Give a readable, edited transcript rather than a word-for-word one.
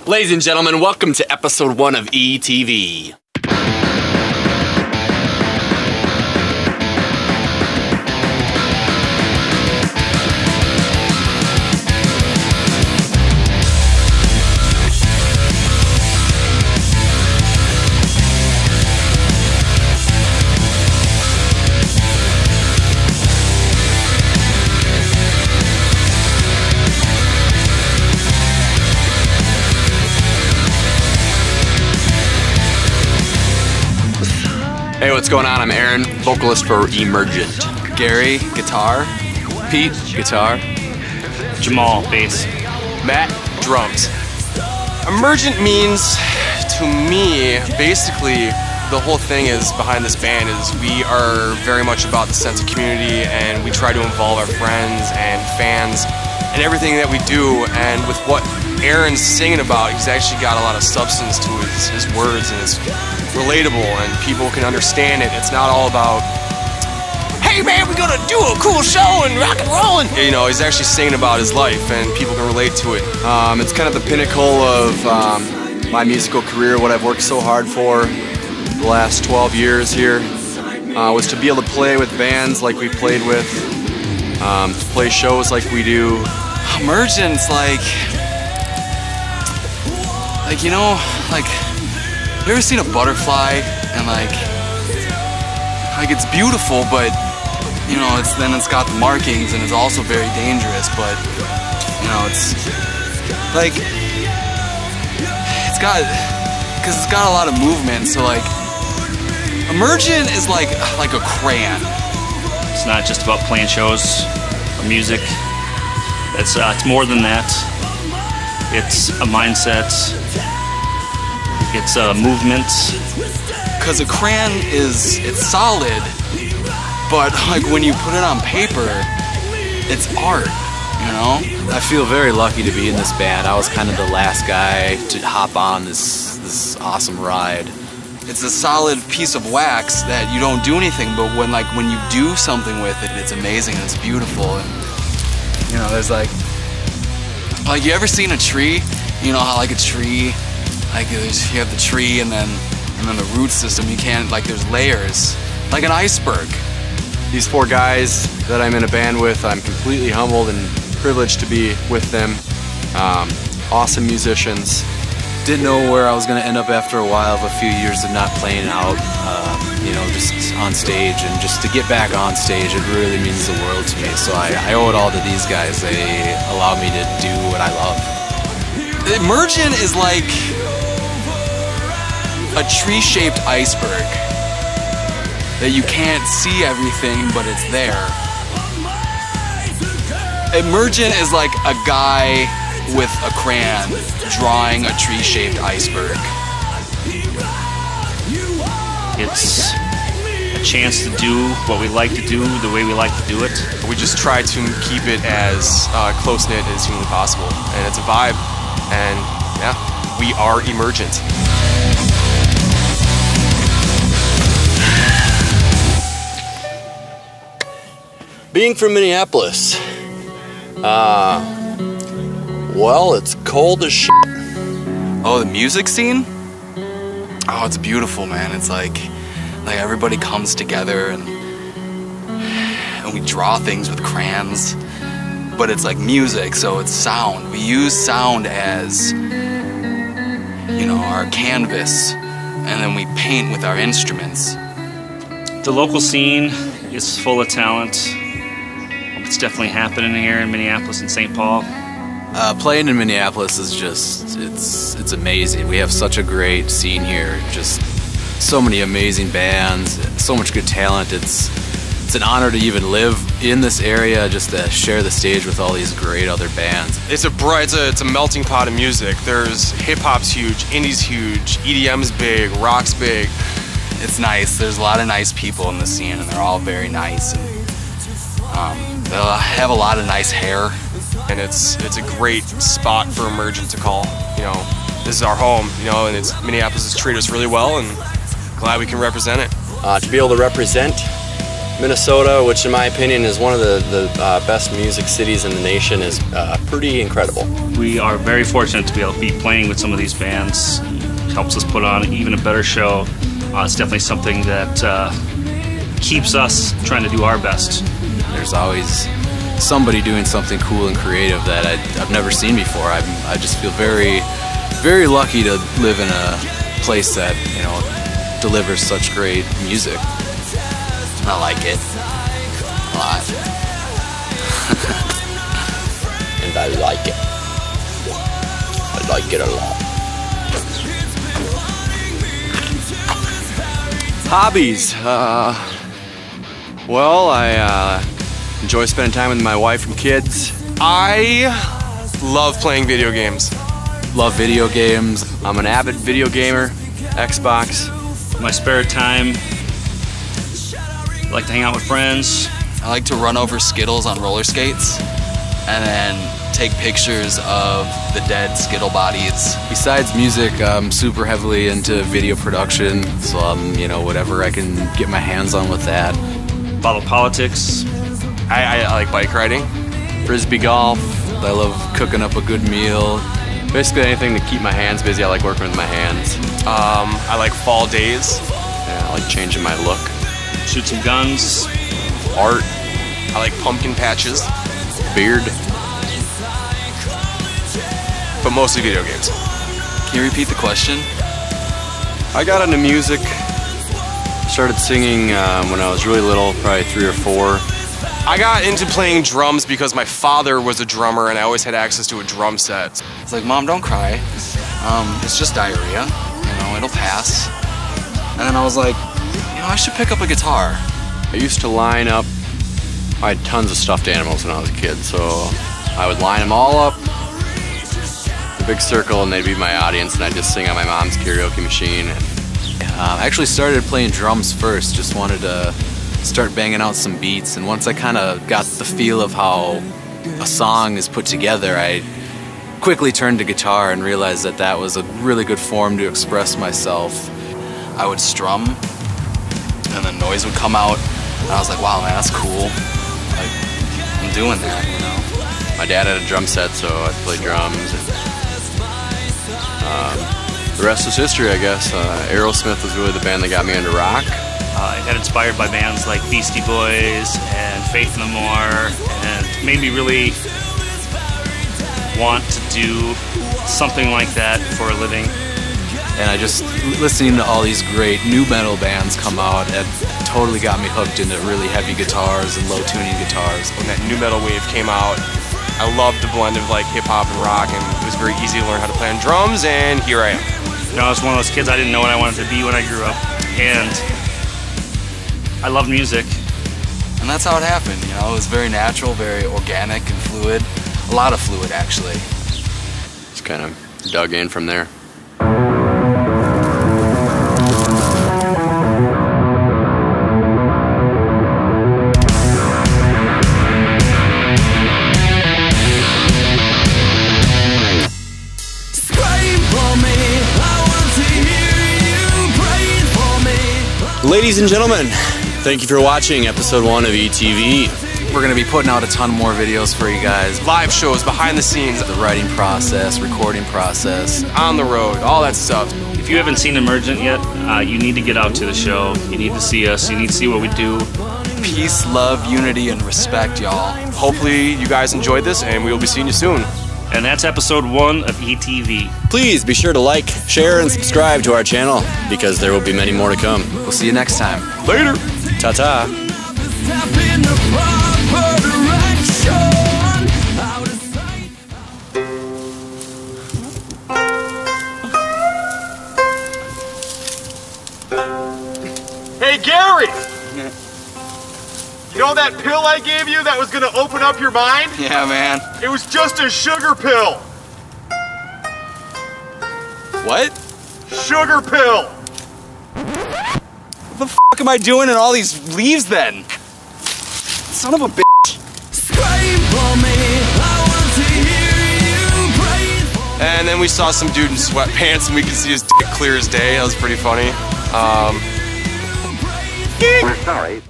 Ladies and gentlemen, welcome to episode 1 of ETV. Hey, what's going on? I'm Aaron, vocalist for Emergent. Gary, guitar. Pete, guitar. Jamal, bass. Matt, drums. Emergent means, to me, basically, the whole thing is behind this band is we are very much about the sense of community, and we try to involve our friends and fans in everything that we do. And with what Aaron's singing about, he's actually got a lot of substance to his words, and it's relatable and people can understand it. It's not all about, hey man, we're gonna do a cool show and rock and roll. And, you know, he's actually singing about his life and people can relate to it. It's kind of the pinnacle of my musical career, what I've worked so hard for the last 12 years here, was to be able to play with bands like we played with, to play shows like we do. Emergent's like, you know, like, you ever seen a butterfly and like it's beautiful, but you know, it's got the markings and it's also very dangerous, but you know, it's like, it's got a lot of movement, so like, Emergent is like a crayon. It's not just about playing shows or music. It's more than that. It's a mindset. It's a movement. Cause a crayon it's solid, but like when you put it on paper, it's art, you know? I feel very lucky to be in this band. I was kind of the last guy to hop on this awesome ride. It's a solid piece of wax that you don't do anything, but when you do something with it, it's amazing and it's beautiful. And you know, there's like you ever seen a tree? You know how like a tree, like you have the tree and then the root system, you can't, like there's layers, like an iceberg. These 4 guys that I'm in a band with, I'm completely humbled and privileged to be with them. Awesome musicians. Didn't know where I was going to end up after a while of a few years of not playing out, you know, just on stage, and just to get back on stage, it really means the world to me. So I owe it all to these guys. They allow me to do what I love. Emergent is like a tree-shaped iceberg that you can't see everything, but it's there. Emergent is like a guy with a crayon drawing a tree-shaped iceberg. It's a chance to do what we like to do the way we like to do it. We just try to keep it as close-knit as humanly possible, and it's a vibe, and yeah, we are Emergent. Being from Minneapolis, well, it's cold as shit. Oh, the music scene? Oh, it's beautiful, man. It's like everybody comes together and we draw things with crayons, but it's like music, so it's sound. We use sound as, you know, our canvas, and then we paint with our instruments. The local scene is full of talent. It's definitely happening here in Minneapolis and St. Paul. Playing in Minneapolis is just, it's amazing. We have such a great scene here. Just so many amazing bands, so much good talent. It's an honor to even live in this area, just to share the stage with all these great other bands. It's a melting pot of music. There's hip-hop's huge, indie's huge, EDM's big, rock's big. It's nice. There's a lot of nice people in the scene, and they're all very nice. And they'll have a lot of nice hair. And it's a great spot for Emergent to call. You know, this is our home, you know, and Minneapolis has treated us really well, and glad we can represent it. To be able to represent Minnesota, which in my opinion is one of the best music cities in the nation, is pretty incredible. We are very fortunate to be able to be playing with some of these bands. It helps us put on even a better show. It's definitely something that keeps us trying to do our best. There's always somebody doing something cool and creative that I've never seen before. I just feel very, very lucky to live in a place that, you know, delivers such great music. I like it a lot. And I like it. I like it a lot. Hobbies. Well, I enjoy spending time with my wife and kids. I love playing video games. Love video games. I'm an avid video gamer, Xbox. My spare time, I like to hang out with friends. I like to run over Skittles on roller skates and then take pictures of the dead Skittle bodies. Besides music, I'm super heavily into video production, so you know, whatever I can get my hands on with that. Bottle politics. I like bike riding. Frisbee golf. I love cooking up a good meal. Basically anything to keep my hands busy. I like working with my hands. I like fall days. Yeah, I like changing my look. Shoot some guns. Art. I like pumpkin patches. Beard. But mostly video games. Can you repeat the question? I got into music. Started singing when I was really little, probably 3 or 4. I got into playing drums because my father was a drummer and I always had access to a drum set. It's like, Mom, don't cry. It's just diarrhea. You know, it'll pass. And then I was like, you know, I should pick up a guitar. I used to line up, I had tons of stuffed animals when I was a kid, so I would line them all up, a big circle, and they'd be my audience, and I'd just sing on my mom's karaoke machine. I actually started playing drums first, just wanted to start banging out some beats, and once I kind of got the feel of how a song is put together, I quickly turned to guitar and realized that that was a really good form to express myself. I would strum, and the noise would come out, and I was like, wow, man, that's cool. Like, I'm doing that, you know? My dad had a drum set, so I'd play drums. The rest is history, I guess. Aerosmith was really the band that got me into rock. I got inspired by bands like Beastie Boys and Faith No More, and made me really want to do something like that for a living. And I just, listening to all these great new metal bands come out, it totally got me hooked into really heavy guitars and low tuning guitars. When that new metal wave came out, I loved the blend of like hip hop and rock, and it was very easy to learn how to play on drums, and here I am. You know, I was one of those kids, I didn't know what I wanted to be when I grew up, and I love music. And that's how it happened, you know? It was very natural, very organic and fluid. A lot of fluid, actually. Just kind of dug in from there. Ladies and gentlemen, thank you for watching episode 1 of ETV. We're going to be putting out a ton more videos for you guys. Live shows, behind the scenes, The writing process, recording process. on the road, all that stuff. If you haven't seen Emergent yet, you need to get out to the show. You need to see us. You need to see what we do. Peace, love, unity, and respect, y'all. Hopefully you guys enjoyed this, and we will be seeing you soon. And that's episode 1 of ETV. Please be sure to like, share, and subscribe to our channel, because there will be many more to come. We'll see you next time. Later! Ta-ta! Hey Gary! You know that pill I gave you that was gonna open up your mind? Yeah, man. It was just a sugar pill! What? Sugar pill! What the f*** am I doing in all these leaves then? Son of a bitch. And then we saw some dude in sweatpants, and we could see his dick clear as day. That was pretty funny. We're sorry.